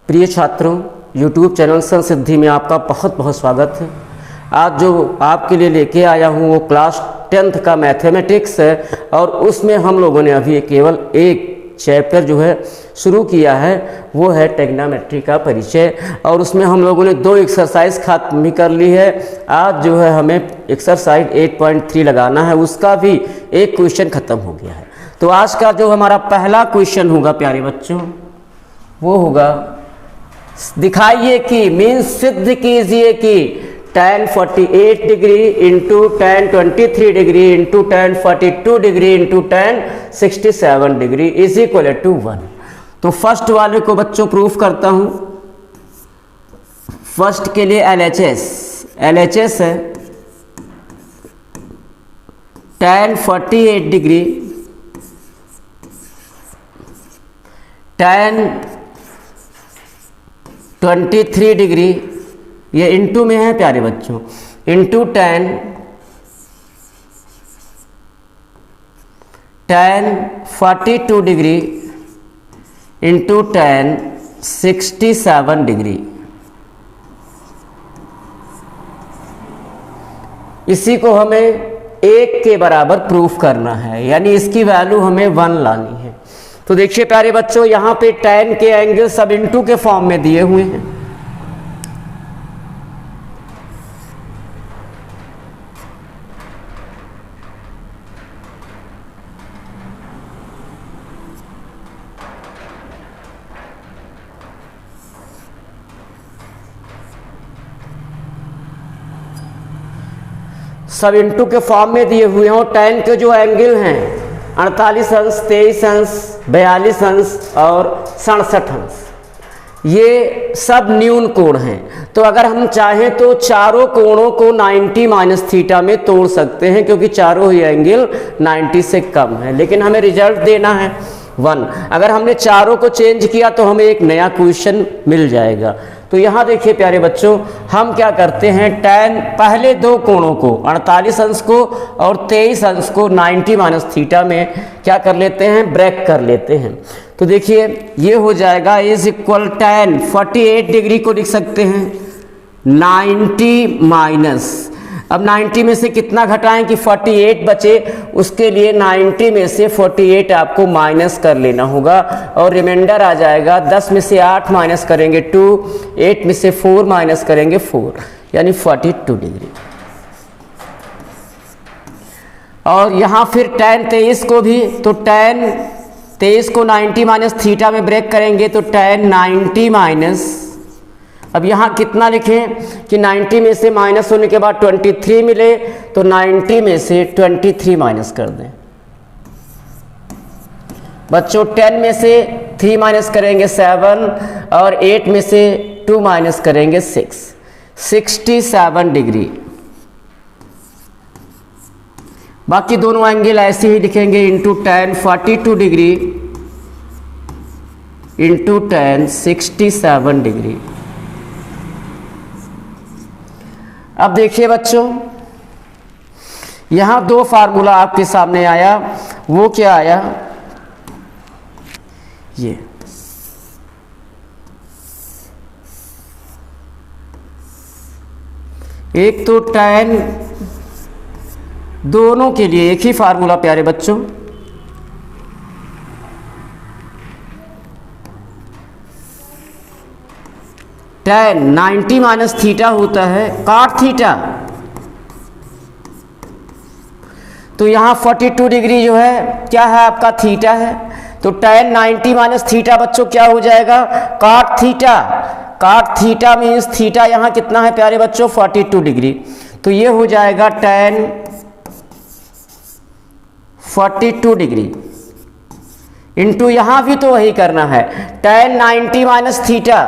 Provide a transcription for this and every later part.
प्रिय छात्रों, YouTube channel संसिद्धि में आपका बहुत बहुत स्वागत है। आज जो आपके लिए लेके आया हूँ वो क्लास 10th का मैथमेटिक्स है और उसमें हम लोगों ने अभी केवल एक चैप्टर जो है शुरू किया है, वो है ट्रिग्नोमेट्री का परिचय। और उसमें हम लोगों ने 2 एक्सरसाइज खत्म भी कर ली है। आज जो है हमें एक्सरसाइज 8.3 लगाना है, उसका भी एक क्वेश्चन खत्म हो गया है। तो आज का जो हमारा पहला क्वेश्चन होगा प्यारे बच्चों, वो होगा दिखाइए कि मीन्स सिद्ध कीजिए कि tan 48 degree into tan 23 degree into tan 42 degree into tan 67 degree is equal to 1। तो फर्स्ट वाले को बच्चों प्रूफ करता हूं। फर्स्ट के लिए LHS है tan 48 डिग्री tan 23 डिग्री, ये इंटू में है प्यारे बच्चों, into tan 42 degree into tan 67 degree. इसी को हमें 1 के बराबर प्रूफ करना है, यानी इसकी वैल्यू हमें 1 लानी है। तो देखिए प्यारे बच्चों, यहाँ पे tan के एंगल सब इंटू के फॉर्म में दिए हुए हैं। सब इंटू के फॉर्म में दिए हुए हैं और tan के जो एंगल हैं 48 अंश, 23 अंश, 42 अंश और 67 अंश, ये सब न्यून कोण हैं। तो अगर हम चाहें तो चारों कोणों को 90 माइनस थीटा में तोड़ सकते हैं, क्योंकि चारों ही एंगल 90 से कम है। लेकिन हमें रिजल्ट देना है 1। अगर हमने चारों को चेंज किया तो हमें एक नया क्वेश्चन मिल जाएगा। तो यहाँ देखिए प्यारे बच्चों, हम क्या करते हैं, tan पहले 2 कोणों को 48 अंश को और 23 अंश को 90 माइनस थीटा में क्या कर लेते हैं, ब्रेक कर लेते हैं। तो देखिए ये हो जाएगा इज इक्वल tan 48 डिग्री को लिख सकते हैं 90 माइनस, अब 90 में से कितना घटाएं कि 48 बचे, उसके लिए 90 में से 48 आपको माइनस कर लेना होगा और रिमाइंडर आ जाएगा। 10 में से 8 माइनस करेंगे 2, 8 में से 4 माइनस करेंगे 4, यानी 42 डिग्री। और यहाँ फिर tan 23 को भी, तो tan 23 को 90 माइनस थीटा में ब्रेक करेंगे तो tan 90 माइनस, अब यहाँ कितना लिखें कि 90 में से माइनस होने के बाद 23 मिले, तो 90 में से 23 माइनस कर दें। बच्चों 10 में से 3 माइनस करेंगे 7 और 8 में से 2 माइनस करेंगे 6, 67 डिग्री। बाकी दोनों एंगल ऐसे ही लिखेंगे into tan 42 degree into tan 67 degree. अब देखिए बच्चों, यहां 2 फार्मूला आपके सामने आया। वो क्या आया, ये एक तो tan, दोनों के लिए एक ही फार्मूला प्यारे बच्चों, tan 90 माइनस थीटा होता है cot थीटा। तो यहाँ 42 डिग्री जो है क्या है, आपका थीटा है। तो tan 90 माइनस थीटा बच्चों क्या हो जाएगा, cot theta. cot theta means theta यहाँ कितना है प्यारे बच्चों, 42 डिग्री। तो ये हो जाएगा tan 42 डिग्री इंटू यहाँ भी तो वही करना है, tan 90 minus theta,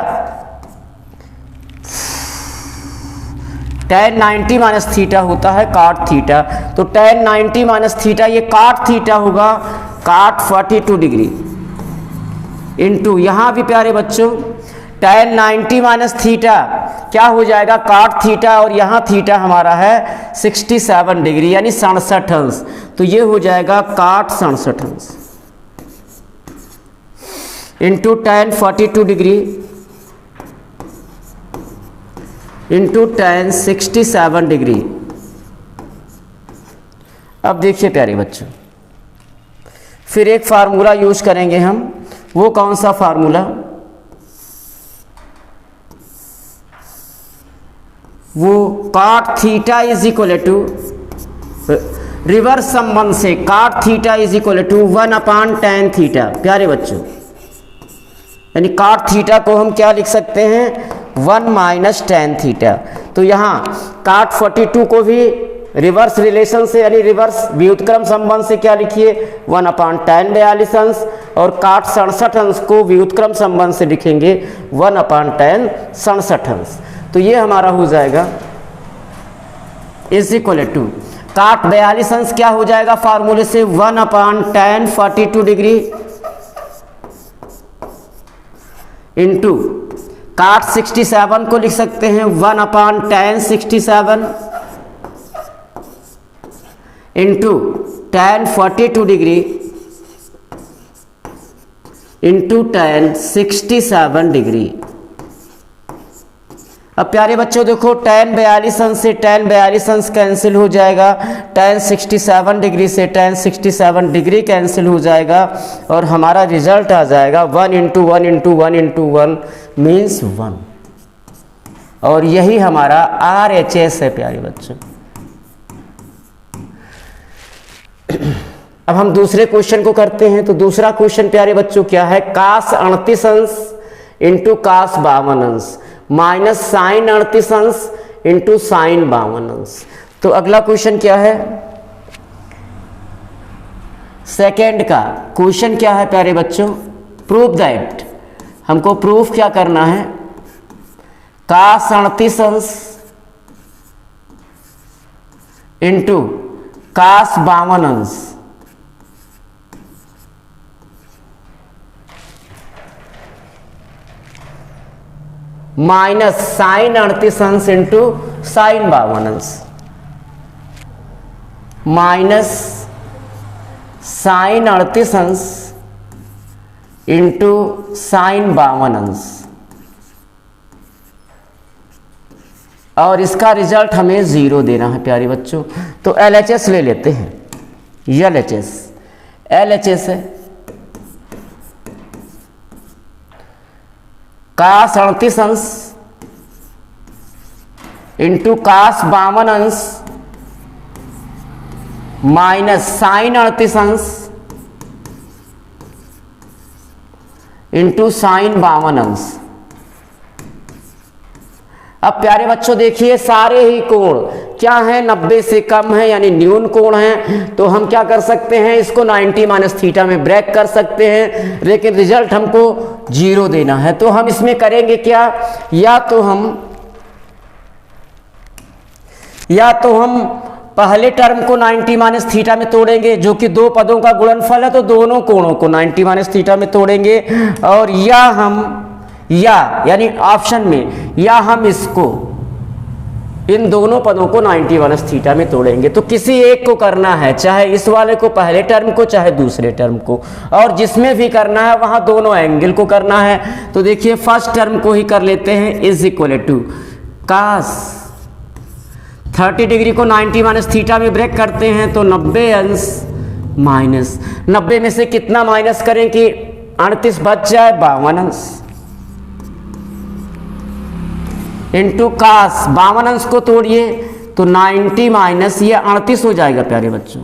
tan 90 minus theta होता है cot थीटा। तो tan 90 माइनस थीटा ये cot थीटा होगा, cot 42 डिग्री इंटू यहाँ भी प्यारे बच्चों tan 90 माइनस थीटा क्या हो जाएगा, cot थीटा, और यहाँ थीटा हमारा है 67 डिग्री यानी 67 अंश। तो ये हो जाएगा cot 67 अंश into tan 42 degree into tan 67 degree. अब देखिए प्यारे बच्चों, फिर एक फार्मूला यूज करेंगे हम। वो कौन सा फार्मूला? वो cot theta is equal to, reverse संबंध से cot theta is equal to 1/tan theta. प्यारे बच्चों, यानी cot थीटा को हम क्या लिख सकते हैं? 1 - tan थीटा। तो यहाँ cot 42 को भी रिवर्स रिलेशन से यानी रिवर्स व्युत्क्रम संबंध से क्या लिखिए? 1/tan 42 अंश, और cot 67 अंश को व्युत्क्रम संबंध से लिखेंगे 1/tan 67 अंश। तो ये हमारा हो जाएगा इज इक्वल टू cot 42 अंश क्या हो जाएगा फार्मूले से? 1/tan 42 डिग्री इंटू cot 67 को लिख सकते हैं 1/tan 67 into tan 42 degree into tan 67 degree. अब प्यारे बच्चों देखो, tan 42 अंश से tan 42 अंश कैंसिल हो जाएगा, tan 67 डिग्री से tan 67 डिग्री कैंसिल हो जाएगा, और हमारा रिजल्ट आ जाएगा 1 × 1 × 1 × 1 मीन्स 1। और यही हमारा RHS है प्यारे बच्चों। अब हम दूसरे क्वेश्चन को करते हैं। तो दूसरा क्वेश्चन प्यारे बच्चों क्या है? cos 38 अंश इंटू cos 52 अंश माइनस sin 38 अंश इंटू sin 52 अंश। तो अगला क्वेश्चन क्या है? सेकेंड का क्वेश्चन क्या है प्यारे बच्चों? प्रूव दैट, हमको प्रूफ क्या करना है? cos 38 अंश इंटू cos 52 अंश माइनस sin 38 अंश इंटू sin 52 अंश माइनस sin 38 अंश इंटू sin 52 अंश। और इसका रिजल्ट हमें 0 देना है प्यारे बच्चों। तो LHS ले लेते हैं। LHS है cos 38 अंश इंटू cos 52 अंश माइनस sin 38 अंश इंटू sin 52 अंश। अब प्यारे बच्चों देखिए, सारे ही कोण क्या है? 90 से कम है, यानी न्यून कोण है। तो हम क्या कर सकते हैं? इसको 90 - थीटा में ब्रेक कर सकते हैं, लेकिन रिजल्ट हमको 0 देना है। तो हम इसमें करेंगे क्या? या तो हम पहले टर्म को 90 - थीटा में तोड़ेंगे, जो कि दो पदों का गुणनफल है, तो दोनों कोणों को 90 - थीटा में तोड़ेंगे। और यानी ऑप्शन में, या हम इसको इन दोनों पदों को 90 - थीटा में तोड़ेंगे। तो किसी एक को करना है, चाहे इस वाले को पहले टर्म को, चाहे दूसरे टर्म को, और जिसमें भी करना है वहां दोनों एंगल को करना है। तो देखिए फर्स्ट टर्म को ही कर लेते हैं, is equal to cos 30 degree को 90 - थीटा में ब्रेक करते हैं, तो 90 अंश माइनस 90 में से कितना माइनस करें कि 38 बच जाए? 52 अंश इंटू cos 52 अंश को तोड़िए तो 90 माइनस ये 38 हो जाएगा प्यारे बच्चों,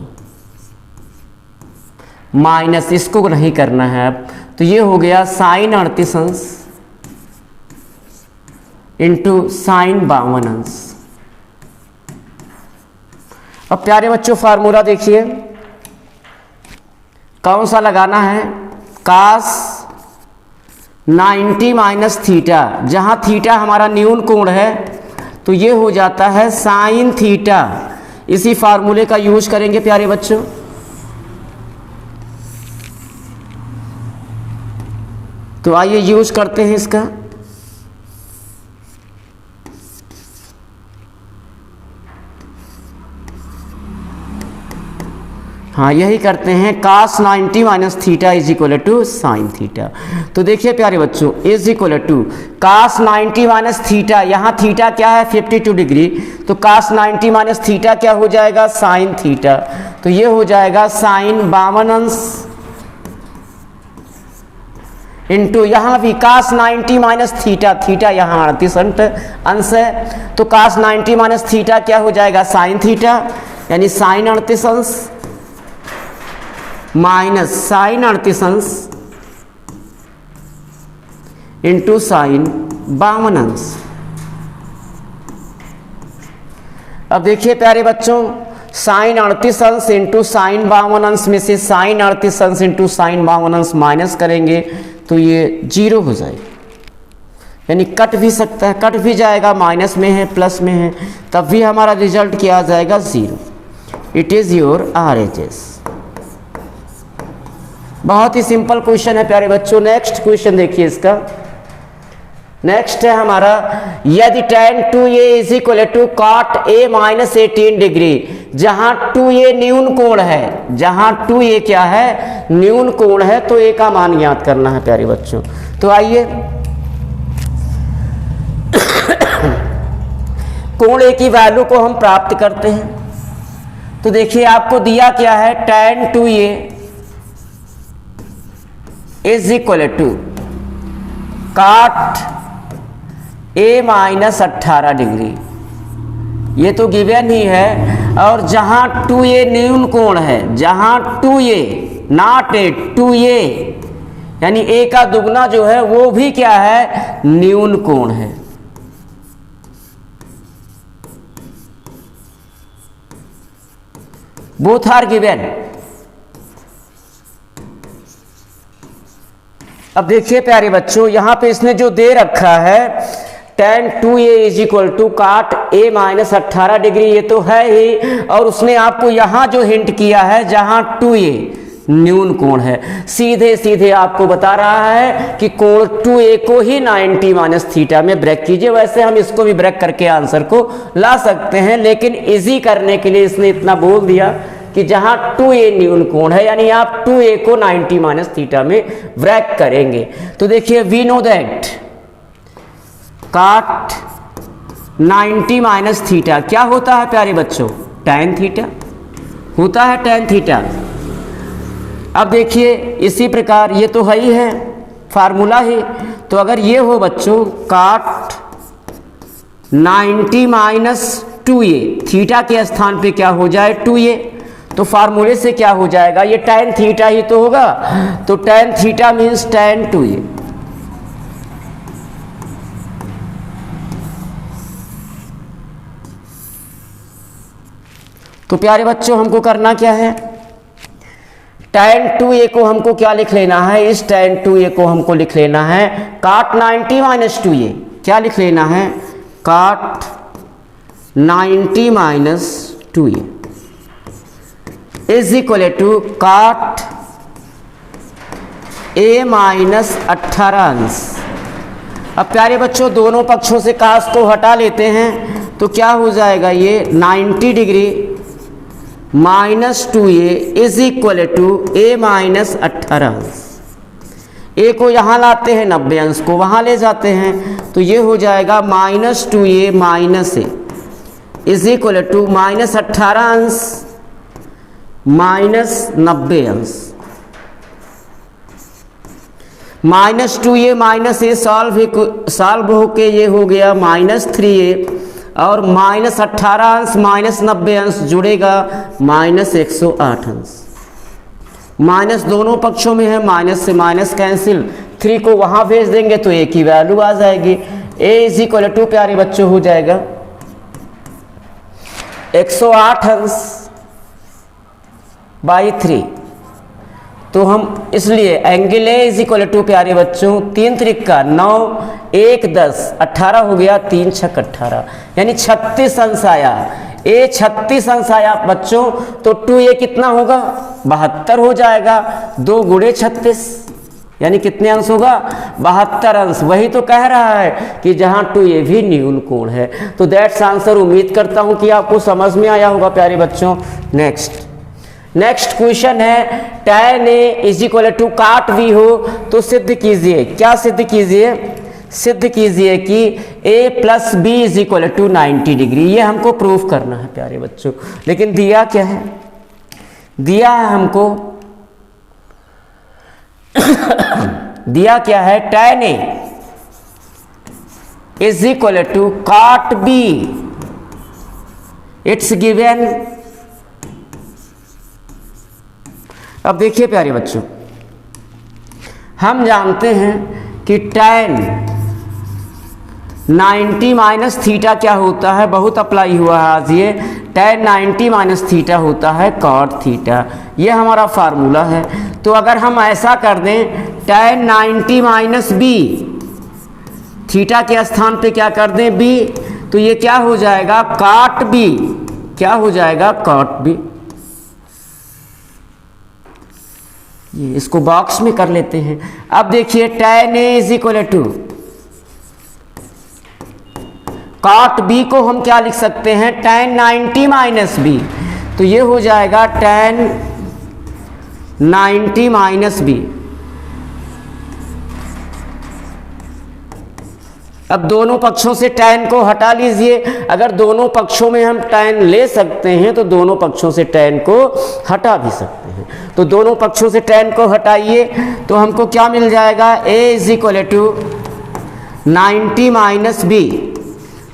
माइनस इसको नहीं करना है अब। तो ये हो गया sin 38 अंश इंटू sin 52 अंश। अब प्यारे बच्चों फार्मूला देखिए कौन सा लगाना है? cos 90 माइनस थीटा, जहां थीटा हमारा न्यून कोण है, तो ये हो जाता है साइन थीटा। इसी फार्मूले का यूज करेंगे प्यारे बच्चों। तो आइए यूज करते हैं इसका। हाँ यही करते हैं, cos 90 minus theta is equal to sine theta. तो देखिए प्यारे बच्चों, is equal to cos 90 minus theta, यहाँ थीटा क्या है 52 डिग्री, तो cos 90 माइनस थीटा क्या हो जाएगा साइन थीटा, तो ये हो जाएगा साइन 52 अंश इंटू यहाँ भी cos 90 माइनस थीटा, थीटा यहाँ 38 अंश है, तो cos 90 माइनस थीटा क्या हो जाएगा साइन थीटा, यानी साइन 38 अंश माइनस साइन 38 अंश इंटू साइन 52 अंश। अब देखिए प्यारे बच्चों, साइन 38 अंश इंटू साइन 52 अंश में से साइन 38 अंश इंटू साइन 52 अंश माइनस करेंगे तो ये 0 हो जाएगा, यानी कट भी सकता है, कट भी जाएगा, माइनस में है प्लस में है, तब भी हमारा रिजल्ट क्या आ जाएगा 0। It is your RHS। बहुत ही सिंपल क्वेश्चन है प्यारे बच्चों। नेक्स्ट क्वेश्चन देखिए इसका, नेक्स्ट है हमारा, यदि tan 2a is equal to cot a minus 18 degree, जहां 2a न्यून कोण है, जहां 2a क्या है न्यून कोण है, तो a का मान ज्ञात करना है प्यारे बच्चों। तो आइए कोण a की वैल्यू को हम प्राप्त करते हैं। तो देखिए आपको दिया क्या है, tan 2a is equal to cot a minus 18 degree, ये तो गिवन ही है, और जहां 2a न्यून कोण है, जहां 2a नॉट a 2a यानी a का दुगना जो है वो भी क्या है न्यून कोण है। Both are given. अब देखिए प्यारे बच्चों, यहां पे इसने जो दे रखा है tan 2a is equal to cot a minus 18 degree, ये तो है ही, और उसने आपको यहां जो हिंट किया है जहां 2a न्यून कोण है, सीधे सीधे आपको बता रहा है कि कोण 2a को ही 90 माइनस थीटा में ब्रेक कीजिए। वैसे हम इसको भी ब्रेक करके आंसर को ला सकते हैं, लेकिन इजी करने के लिए इसने इतना बोल दिया कि जहां 2a न्यून कोण है, यानी आप 2a को 90 माइनस थीटा में ब्रेक करेंगे। तो देखिए we know that cot 90 minus theta क्या होता है प्यारे बच्चों, tan थीटा होता है, tan थीटा। अब देखिए इसी प्रकार ये तो है ही है फार्मूला ही, तो अगर ये हो बच्चों cot 90 माइनस 2a, थीटा के स्थान पे क्या हो जाए 2a, तो फार्मूले से क्या हो जाएगा, ये tan थीटा ही तो होगा, तो tan theta means tan 2a। तो प्यारे बच्चों हमको करना क्या है, tan 2a को हमको क्या लिख लेना है, इस tan 2a को हमको लिख लेना है cot 90 माइनस 2a, क्या लिख लेना है cot 90 minus 2a is equal to cot a minus 18 अंश। अब प्यारे बच्चों दोनों पक्षों से cos को हटा लेते हैं, तो क्या हो जाएगा, ये 90 degree minus 2a is equal to a minus 18 अंश। a को यहाँ लाते हैं, 90 अंश को वहाँ ले जाते हैं, तो ये हो जाएगा minus 2a minus a is equal to minus 18 अंश माइनस 90 अंश। Minus 2a minus a solve होके ये हो गया माइनस 3a, और माइनस 18 अंश माइनस 90 अंश जुड़ेगा माइनस 108 अंश। माइनस दोनों पक्षों में है, माइनस से माइनस कैंसिल, 3 को वहां भेज देंगे तो a की वैल्यू आ जाएगी। a इज इक्वल टू प्यारे बच्चों हो जाएगा 108 अंश बाई 3, तो हम इसलिए angle A is equal to प्यारे बच्चों 3 त्रिका 9 1 10 18 हो गया, 3 छक 18 यानी 36 अंश आया। ए 36 अंश आया बच्चों, तो 2a कितना होगा 72 हो जाएगा, 2 गुणे 36 यानी कितने अंश होगा 72 अंश। वही तो कह रहा है कि जहां 2a भी न्यून कोण है। तो दैट्स आंसर। उम्मीद करता हूं कि आपको समझ में आया होगा प्यारे बच्चों। नेक्स्ट नेक्स्ट क्वेश्चन है tan A is equal to cot B हो तो सिद्ध कीजिए। क्या सिद्ध कीजिए? सिद्ध कीजिए कि A plus B is equal to 90 degree. ये हमको प्रूफ करना है प्यारे बच्चों। लेकिन दिया क्या है? दिया है हमको दिया क्या है? tan A is equal to cot B। It's given. अब देखिए प्यारे बच्चों, हम जानते हैं कि tan 90 माइनस थीटा क्या होता है? बहुत अप्लाई हुआ है आज ये। tan 90 माइनस थीटा होता है cot थीटा। ये हमारा फार्मूला है। तो अगर हम ऐसा कर दें tan 90 माइनस बी, थीटा के स्थान पे क्या कर दें? b, तो ये क्या हो जाएगा? cot b। क्या हो जाएगा? cot b। ये इसको बॉक्स में कर लेते हैं। अब देखिए tan A is equal to cot B को हम क्या लिख सकते हैं? tan 90 minus B. तो ये हो जाएगा tan 90 माइनस बी। अब दोनों पक्षों से tan को हटा लीजिए। अगर दोनों पक्षों में हम tan ले सकते हैं तो दोनों पक्षों से tan को हटा भी सकते हैं। तो दोनों पक्षों से tan को हटाइए तो हमको क्या मिल जाएगा? A is equal to 90 minus B.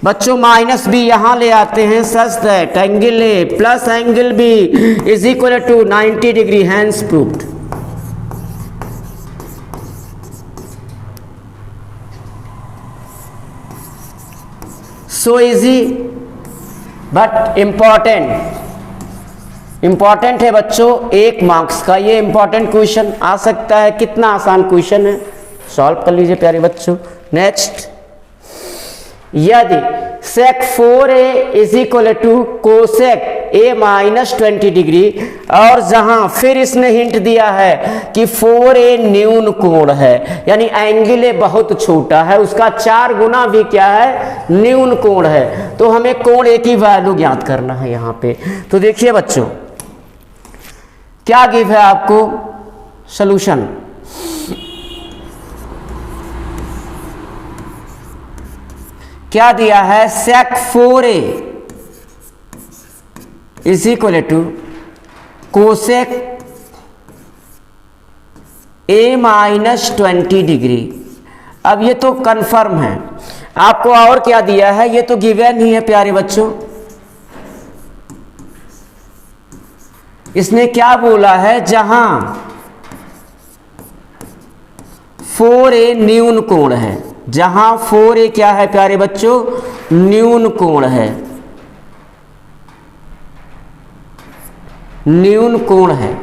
बच्चों माइनस बी यहाँ ले आते हैं, such that angle A plus angle B is equal to 90 degree. Hence proved. So easy but important है बच्चों। 1 मार्क्स का ये इंपॉर्टेंट क्वेश्चन आ सकता है। कितना आसान क्वेश्चन है, सॉल्व कर लीजिए प्यारे बच्चों। नेक्स्ट, यदि sec 4a is equal to cosec a minus 20 degree, और जहां फिर इसने हिंट दिया है कि 4a न्यून कोण है, यानी एंगल A बहुत छोटा है, उसका 4 गुना भी क्या है? न्यून कोण है। तो हमें कोण A की वैल्यू ज्ञात करना है यहाँ पे। तो देखिए बच्चों, क्या गिव है आपको? सॉल्यूशन। क्या दिया है? sec 4a is equal to cosec a minus 20 degree. अब ये तो कंफर्म है। आपको और क्या दिया है? ये तो गिवन ही है प्यारे बच्चों। इसने क्या बोला है? जहां 4a न्यून कोण है, जहां 4a क्या है प्यारे बच्चों? न्यून कोण है, न्यून कोण है।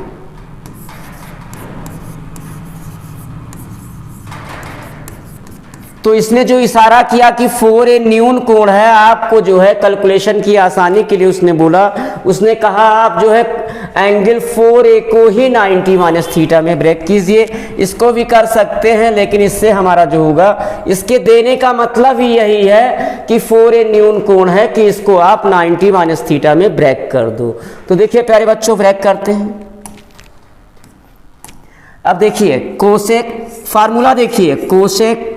तो इसने जो इशारा किया कि 4a न्यून कोण है, आपको जो है कैलकुलेशन की आसानी के लिए उसने बोला, उसने कहा आप जो है एंगल 4a को ही 90 माइनस थीटा में ब्रेक कीजिए। इसको भी कर सकते हैं, लेकिन इससे हमारा जो होगा, इसके देने का मतलब ही यही है कि 4a न्यून कोण है कि इसको आप 90 माइनस थीटा में ब्रेक कर दो। तो देखिए प्यारे बच्चों, ब्रेक करते हैं। अब देखिए कोसेक फार्मूला, देखिए cosec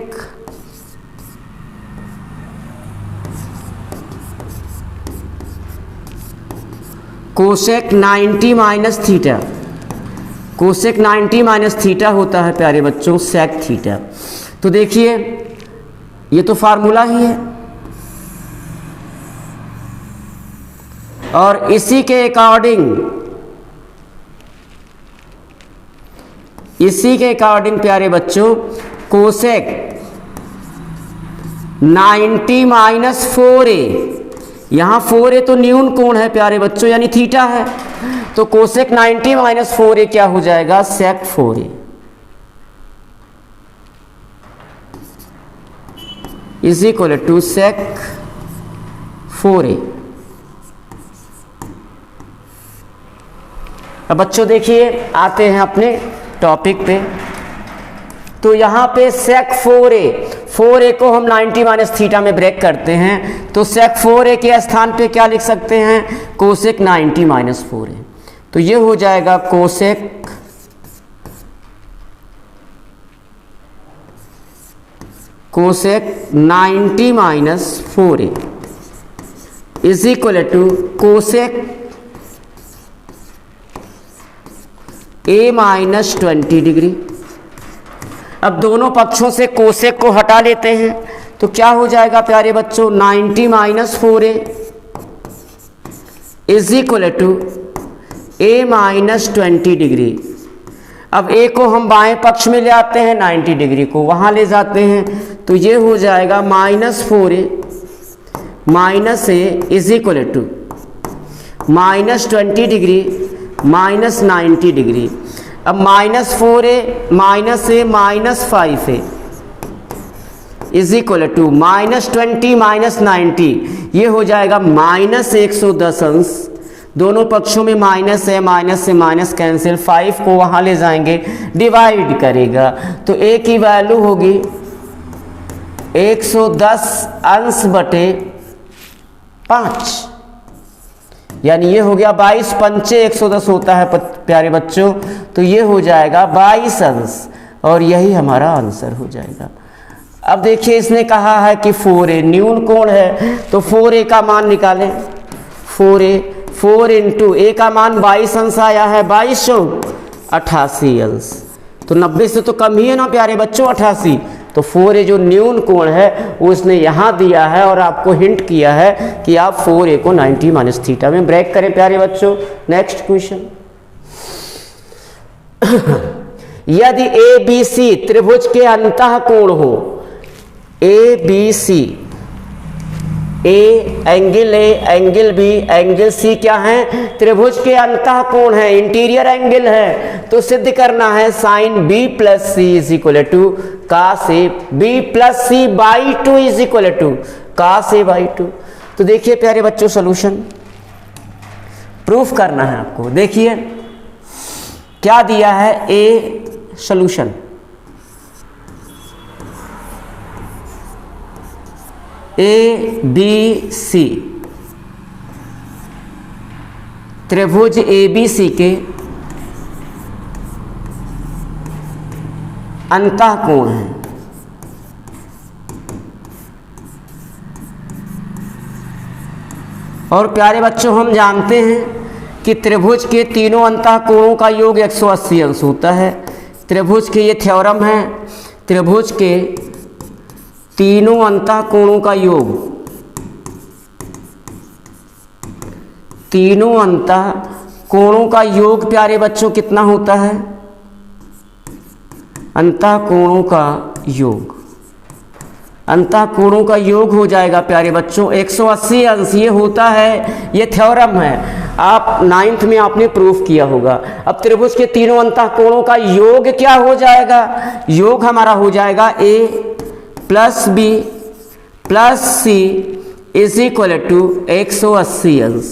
cosec 90 minus theta, cosec 90 minus theta होता है प्यारे बच्चों सेक थीटा। तो देखिए ये तो फार्मूला ही है, और इसी के अकॉर्डिंग प्यारे बच्चों कोसेक 90 माइनस 4a, यहाँ 4a तो न्यून कोण है प्यारे बच्चों, यानी थीटा है। तो कोसेक 90 माइनस 4a क्या हो जाएगा? Sec 4a is equal to sec 4a। अब बच्चों देखिए, आते हैं अपने टॉपिक पे। तो यहाँ पे सेक 4a को हम 90 माइनस थीटा में ब्रेक करते हैं, तो सेक 4a के स्थान पे क्या लिख सकते हैं? Cosec 90 minus 4a। तो ये हो जाएगा cosec cosec 90 minus 4a is equal to cosec a minus 20 degree. अब दोनों पक्षों से कोसेक को हटा लेते हैं तो क्या हो जाएगा प्यारे बच्चों, 90 minus 4a is equal to a minus 20 degree. अब a को हम बाएं पक्ष में ले आते हैं, 90 डिग्री को वहाँ ले जाते हैं तो ये हो जाएगा minus 4a minus a is equal to minus 20 degree minus 90 degree. अब minus 4a minus a minus 5a is equal to minus 20 minus 90, ये हो जाएगा माइनस 110 अंश। दोनों पक्षों में माइनस है, माइनस से माइनस कैंसिल, 5 को वहाँ ले जाएंगे, डिवाइड करेगा तो a की वैल्यू होगी 110 अंश बटे 5, यानी ये हो गया 22 पंचे 110 होता है प्यारे बच्चों, तो ये हो जाएगा 22 अंश और यही हमारा आंसर हो जाएगा। अब देखिए इसने कहा है कि 4a न्यून कोण है तो 4a का मान निकालें। 4 इंटू a का मान 22 अंश आया है, 22 88 अंश, तो 90 से तो कम ही है ना प्यारे बच्चों 88, तो 4a जो न्यून कोण है वो इसने यहाँ दिया है और आपको हिंट किया है कि आप 4a को 90 माइनस थीटा में ब्रेक करें प्यारे बच्चों। नेक्स्ट क्वेश्चन, यदि ABC त्रिभुज के अंतः कोण हो, ABC angle A angle B angle C क्या है, त्रिभुज के अंतः कोण है, इंटीरियर एंगल है, तो सिद्ध करना है sine B plus C is equal to cos A B plus C by 2 is equal to cos A by 2। तो देखिए प्यारे बच्चों सॉल्यूशन प्रूफ करना है आपको। देखिए क्या दिया है, A सॉल्यूशन ABC त्रिभुज ABC के अंतः कोण है, और प्यारे बच्चों हम जानते हैं कि त्रिभुज के तीनों अंतः कोणों का योग 180 अंश होता है। त्रिभुज के ये थ्योरम है, त्रिभुज के तीनों अंतः कोणों का योग, तीनों अंतः कोणों का योग प्यारे बच्चों कितना होता है, अंतः कोणों का योग, अंतः कोणों का योग हो जाएगा प्यारे बच्चों 180 अंश, ये होता है, ये थ्योरम है, आप 9th में आपने प्रूफ किया होगा। अब त्रिभुज के तीनों अंतः कोणों का योग क्या हो जाएगा, योग हमारा हो जाएगा A plus B plus C is equal to 180 अंश।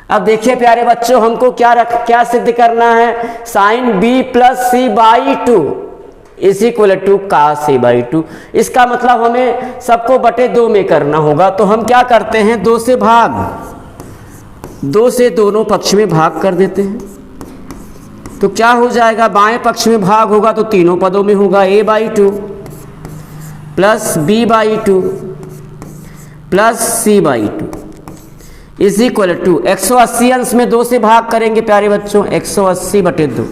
अब देखिए प्यारे बच्चों हमको क्या सिद्ध करना है, sine B plus C by 2 is equal to cos A by 2। इसका मतलब हमें सबको बटे 2 में करना होगा, तो हम क्या करते हैं 2 से भाग, 2 से दोनों पक्ष में भाग कर देते हैं, तो क्या हो जाएगा, बाएं पक्ष में भाग होगा तो तीनों पदों में होगा A by 2 plus B by 2 plus C by 2 is equal to 180 अंश में 2 से भाग करेंगे प्यारे बच्चों 180 बटे 2।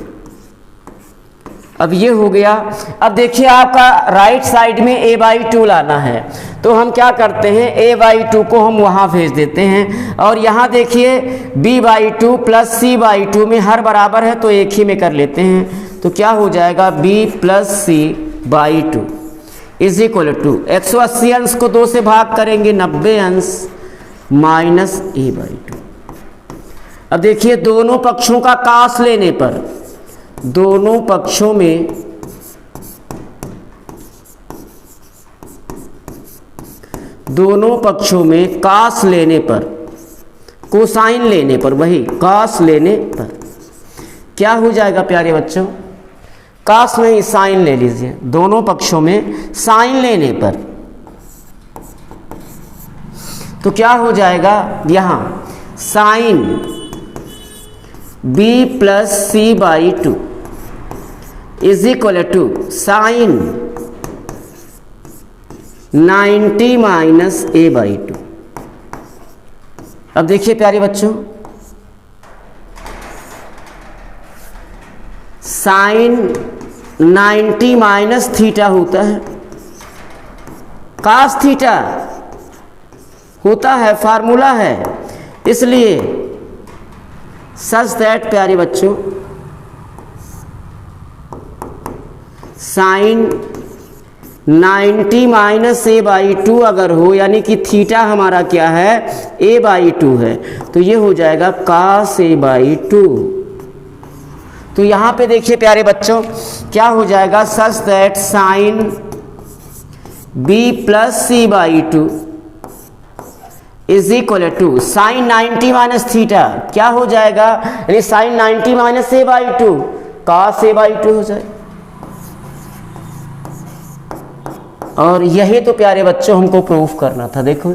अब ये हो गया। अब देखिए आपका राइट साइड में A बाई 2 लाना है, तो हम क्या करते हैं A बाई 2 को हम वहाँ भेज देते हैं, और यहाँ देखिए B by 2 plus C by 2 में हर बराबर है तो एक ही में कर लेते हैं, तो क्या हो जाएगा B plus C by 2 is equal to 180 अंश को 2 से भाग करेंगे 90 अंश माइनस A बाई 2। अब देखिए दोनों पक्षों का कास लेने पर, दोनों पक्षों में कास लेने पर, कोसाइन लेने पर, वही कास लेने पर क्या हो जाएगा प्यारे बच्चों, कास नहीं साइन ले लीजिए, दोनों पक्षों में साइन लेने पर तो क्या हो जाएगा, यहां sine b plus C by two is equal to sine 90 minus A by two. अब देखिए प्यारे बच्चों, साइन 90 माइनस थीटा होता है, कास थीटा होता है, फार्मूला है, इसलिए सच दैट प्यारे बच्चों sine 90 minus A by two अगर हो, यानी कि थीटा हमारा क्या है, ए बाई टू है, तो ये हो जाएगा कास ए बाई टू। तो यहाँ पे देखिए प्यारे बच्चों क्या हो जाएगा, such that sine B plus C by two is equal to sine 90 minus theta क्या हो जाएगा, यानी sine 90 minus A by two cos A by two हो जाए। और यही तो प्यारे बच्चों हमको प्रूफ करना था। देखो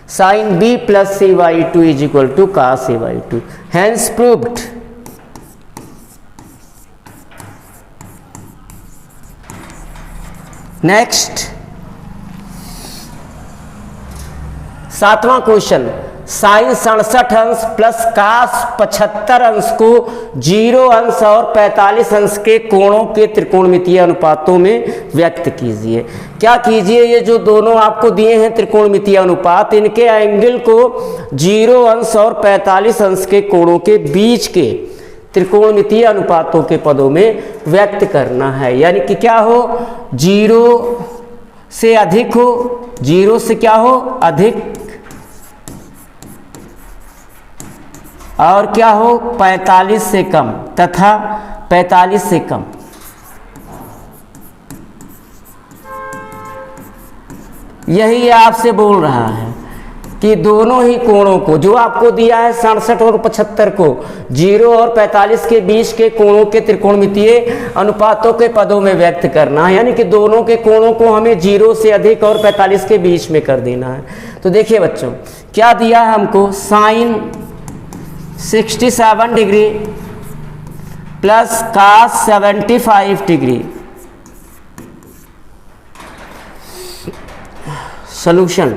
sine B plus C by two is equal to cos A by two, hence proved. Next 7वां क्वेश्चन, साइन 67 अंश प्लस कास 75 अंश को 0 अंश और 45 अंश के कोणों के त्रिकोणमितीय अनुपातों में व्यक्त कीजिए। क्या कीजिए, ये जो दोनों आपको दिए हैं त्रिकोणमितीय अनुपात, इनके एंगल को 0 अंश और 45 अंश के कोणों के बीच के त्रिकोणमितीय अनुपातों के पदों में व्यक्त करना है। यानी कि क्या हो, 0 से अधिक हो, 0 से क्या हो अधिक, और क्या हो 45 से कम तथा 45 से कम। यही आपसे बोल रहा है कि दोनों ही कोणों को, जो आपको दिया है 67 और 75 को, 0 और 45 के बीच के कोणों के त्रिकोणमितीय अनुपातों के पदों में व्यक्त करना है। यानी कि दोनों के कोणों को हमें 0 से अधिक और 45 के बीच में कर देना है। तो देखिए बच्चों क्या दिया है हमको, sine 67 degree plus cos 75 degree. Solution.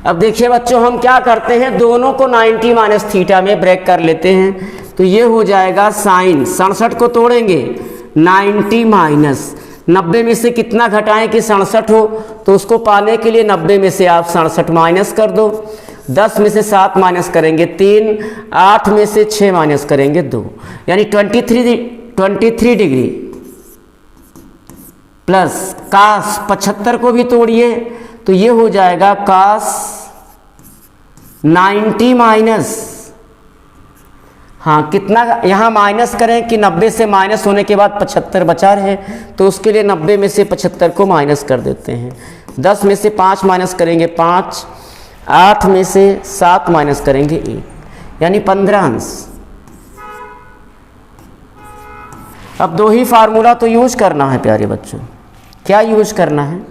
अब देखिए बच्चों हम क्या करते हैं, दोनों को 90 माइनस थीटा में ब्रेक कर लेते हैं। तो ये हो जाएगा साइन 67 को तोड़ेंगे 90 माइनस 90 में से कितना घटाएं कि 67 हो, तो उसको पाने के लिए 90 में से आप 67 माइनस कर दो, 10 में से 7 माइनस करेंगे 3, 8 में से 6 माइनस करेंगे 2, यानी 23 डिग्री प्लस कास 75 को भी तोड़िए, तो ये हो जाएगा कास 90 माइनस, हाँ कितना यहाँ माइनस करें कि 90 से माइनस होने के बाद 75 बचा रहे, तो उसके लिए 90 में से 75 को माइनस कर देते हैं। 10 में से 5 माइनस करेंगे 5, 8 में से 7 माइनस करेंगे 1, यानी 15 अंश। अब दो ही फार्मूला तो यूज करना है प्यारे बच्चों। क्या यूज करना है,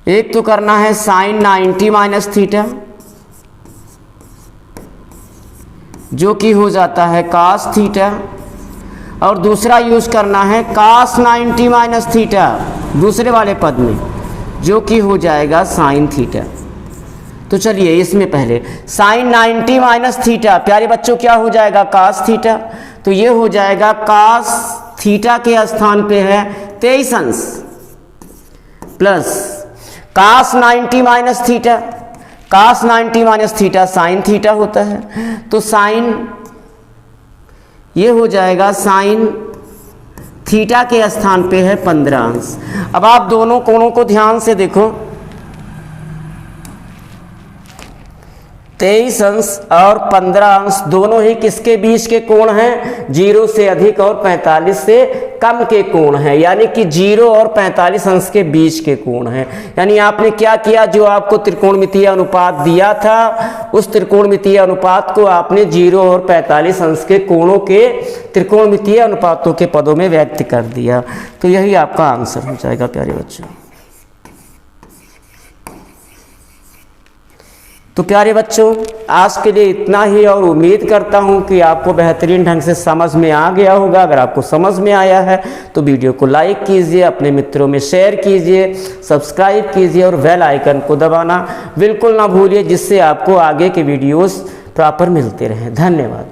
एक तो करना है साइन 90 माइनस थीटा जो कि हो जाता है कास थीटा, और दूसरा यूज करना है कास 90 माइनस थीटा दूसरे वाले पद में जो कि हो जाएगा साइन थीटा। तो चलिए इसमें पहले साइन 90 माइनस थीटा प्यारे बच्चों क्या हो जाएगा कास थीटा, तो ये हो जाएगा कास थीटा के स्थान पे है 23 अंश प्लस कास 90 माइनस थीटा, कास 90 माइनस थीटा साइन थीटा होता है, तो साइन ये हो जाएगा साइन थीटा के स्थान पे है 15 अंश। अब आप दोनों कोणों को ध्यान से देखो, 23 अंश और 15 अंश दोनों ही किसके बीच के कोण हैं, 0 से अधिक और 45 से कम के कोण हैं, यानी कि 0 और 45 अंश के बीच के कोण हैं। यानी आपने क्या किया, जो आपको त्रिकोणमितीय अनुपात दिया था उस त्रिकोणमितीय अनुपात को आपने 0 और 45 अंश के कोणों के त्रिकोणमितीय अनुपातों के पदों में व्यक्त कर दिया। तो यही आपका आंसर हो जाएगा प्यारे बच्चों। तो प्यारे बच्चों, आज के लिए इतना ही और उम्मीद करता हूँ कि आपको बेहतरीन ढंग से समझ में आ गया होगा। अगर आपको समझ में आया है तो वीडियो को लाइक कीजिए, अपने मित्रों में शेयर कीजिए, सब्सक्राइब कीजिए और बेल आइकन को दबाना बिल्कुल ना भूलिए, जिससे आपको आगे के वीडियोस प्रॉपर मिलते रहें। धन्यवाद।